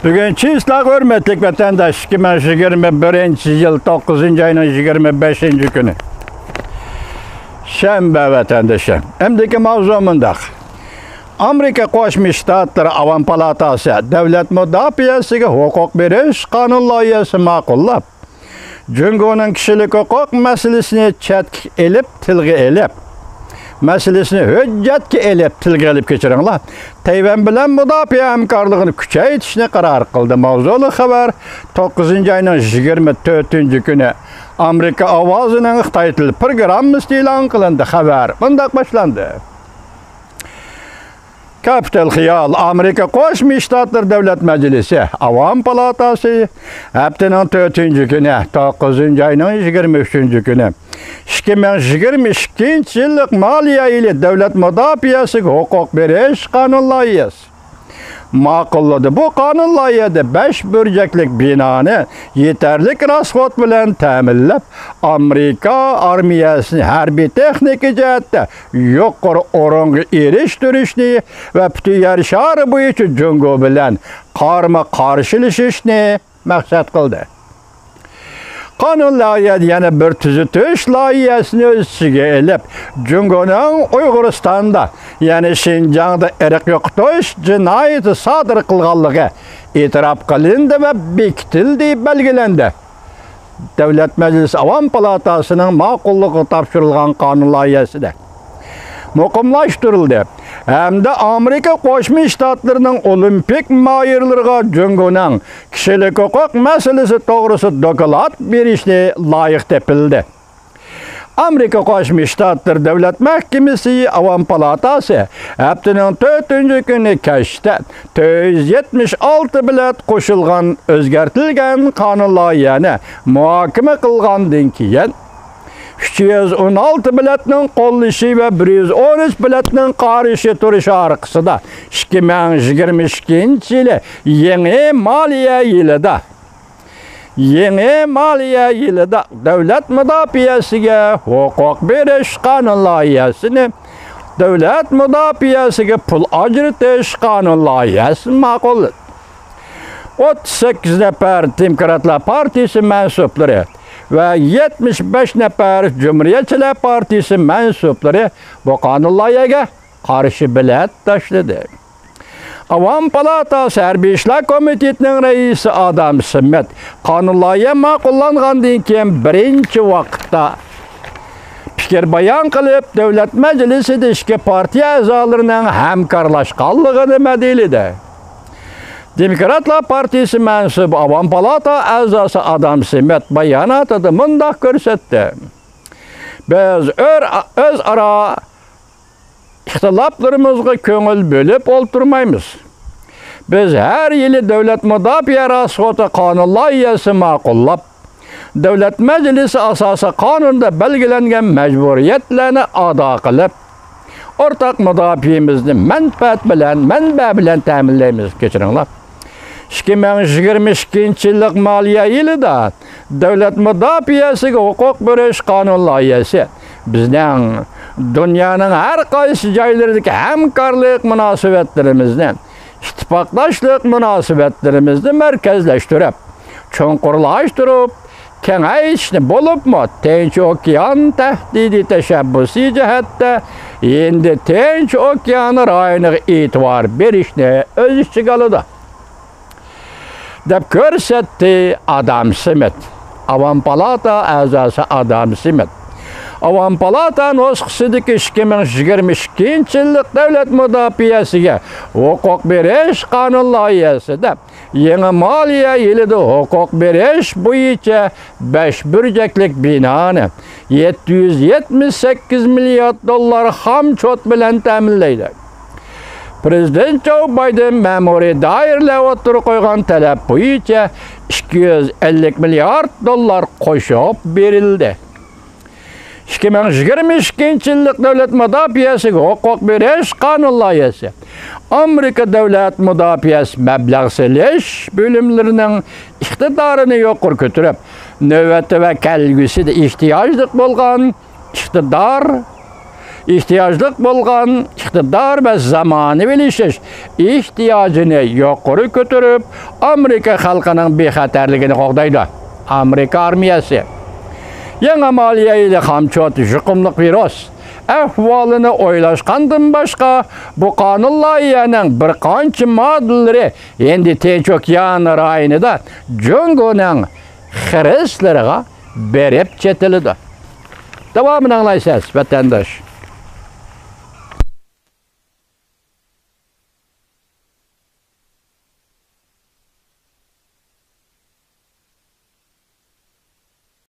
Bugün çizlak hürmetlik vatandaş 2021 yıl 9. ayının 25. günü. Şembe vatandaşım. Emdeki mavzumundaq. Amerika Qo'shma Shtatlari Avam palatasi davlat mudofaasiga huquq berish qonun loyihasi ma'qullab, Jungoning kishilik huquq masalasini chetga elib, tilga elib, masalasini hujjatga elib, tilga elib kechiringlar. Tayvan bilan mudofaa hamkorligini kuchaytirishni qaror qildi. Mavzuli xabar 9 ayning 24-kuni Amerika ovozining Xitoy tili programmasi e'lon qilindi. Xabar bunday boshlandi. Kapital Xiyol Amerika Qo'shma Shtatlar Davlat Majlisi Avam palatasi haftaning 4-kuni 9 ayning 23-kuni 2022 yillik moliya yili davlat mudofaasiga huquq berish qonun loyihasi ma'qulladi. Bu qonun loyihasida 5 burjaklik binoni yetarli rasxod bilan ta'minlab, Amerika armiyasini harbiy texnika jihatda yuqori o'ringa erishtirishni va butun yer shari bo'yicha Jungo bilan qarama-qarshilashishni maqsad qildi. Qonun loyihasi yana bir tuzitish loyihasini o'z ichiga olib, Jungoning Uyg'uristonda, ya'ni Shinjongda irq yo'qotish jinoyati sodir qilganligi e'tirof qilindi va bekitildi, belgilandi. Davlat Majlisi Avam palatasining ma'qulligi topshirilgan qonun loyihasida muqimlashtirildi. Hamda Amerika Qo'shma Shtatlarining olimpik mayirlariga Jungoning kishilik huquq masalasi to'g'risida doklad berishni loyiq topildi. Amerika Qo'shma Shtatlar Davlat Mahkamasi Avam palatasi haftaning 4-kuni kashda 476 bilan qo'shilgan o'zgartirilgan qonun loyihasini muhokama qilgandan keyin 316 biletning qo'llashi va 113 biletning qarishi turishi orqasida 2022 yili yangi moliya yilida davlat mudofaasiga huquq berish qonun loyihasini davlat mudofaasiga pul ajratish qonun loyihasi ma'qulladi. 38 nafar Demokratlar partiyasi mansublari ve 75 nafar Cumhuriyetçiler Partisi mensuplari bu qonun loyihaga qarshi bilet tashladi. Avam palatasi Harbiy ishlar komitetining raisi Adam Smith qonun loyiha ma'qullangandan keyin birinchi vaqtda fikr bayon qilib, Davlat Majlisida ishga partiya a'zolarining hamkorlashganligini madiladi. Demokratlar Partisi mensubu Avam palata a'zosi Adam Smith bayonotida mundaq ko'rsatdi. Biz o'zaro ixtiloflarimizga ko'ngil bo'lib o'ltirmaymiz. Biz har yili davlat mudofaa rasxodi qonun loyihasi ma'qullab, Davlat Majlisi asosi qonunda belgilangan majburiyatlarni ado qilib, o'rtaq mudofaamizni manba bilan ta'minlaymiz. Kechiringlar. 2022 yillik moliya yilida davlat mudofaasiga huquq berish qonun loyihasi bizning dunyoning har qaysi joylaridagi hamkorlik munosabatlarimizni, ittifoqdoshlik munosabatlarimizni markazlashtirib, cho'nqurlashtirib, kengayishni bo'libmi Tinch okean tahdidi tashabbusi jihatda endi Tinch okeani rayoniga e'tibor berishni o'z ichiga oladi deb ko'rsatdi Adam Smith. Avam palata a'zosi Adam Smith. Avam palata nusxasidagi 2022 yillik davlat mudofaasiga huquq berish qonun loyihasida yangi moliya yilida huquq berish bo'yicha 5 burjaklik binoni 778 milliard dollar ham chot bilan ta'minlaydi. Prezident Joe Biden ma'muriy doiralar o'tirib qo'ygan talab bo'yicha 250 milliard dollar qo'shib berildi. 2022 yillik davlat mudofaasiga huquq berish qonun loyihasi Amerika davlat mudofaasi mablag' selish bo'limlarining iqtidorini yuqori ko'tarib, navbati va kelgusida ehtiyojli bo'lgan iqtidor ihtiyaclık bolgan iktidar ve zamanı bilişiş ihtiyacını yukarı götürüp Amerika halkının bexaterligini qoğdaydı. Amerika armiyası. Yeni maliye ile hamçot jukumluk virus ahvalını oylaşkandan başka bu kanun layihənin bir qancha modelleri endi Tinch okean rayonida Jungo'nun xiristlərə berib çetildi. Devamını anlaysınız vatandaş.